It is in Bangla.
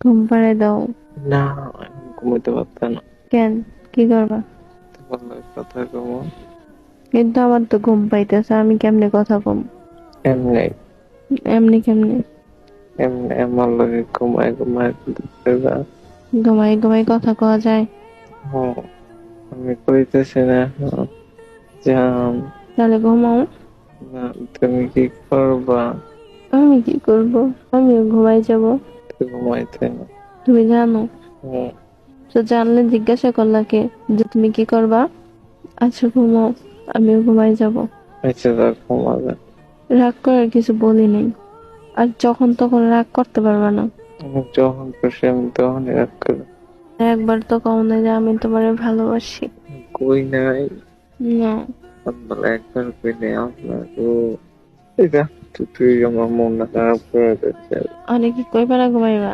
ঘুম পাড়ায় দাও। না, এখন ঘুমাইতে পারত না। কেন? কি করবা? তোমার লগে কথা কমু। কিন্তু আমার তো ঘুম পাইতেছে, আমি কেমনে কথা কম? এমনি এমনি কেমনে? এমনি আমার লগে ঘুমায় ঘুমায় দিবা। ঘুমাই ঘুমাই কথা কওয়া যায়? হ্যাঁ, আমি কইতেছি না এখন। জান, তাহলে ঘুমাও। না তুমি কি করবা? আমি কি করব? আমিও ঘুমাই যাব। তুই ঘুমাইতে না। তুমি জানো? হুম, তো জানলে জিজ্ঞাসা করলা কে যে তুমি কি করবা? আচ্ছা ঘুমাও, আমিও ঘুমাই যাব। আচ্ছা তা ঘুমাবে। রাগ করার কিছু বলি নাই, আর যখন তখন রাগ করতে পারবা না। আমি যখন খুশি আমি তখনই রাগ করি। একবার তো কও না যে আমি তোমারে ভালোবাসি। কই নাই। না। আপনার একবার কইলে আপনার ও এটা তুই আমার মনটা খারাপ করে দিচ্ছে। অনেক কি কইবা না ঘুমাইবা?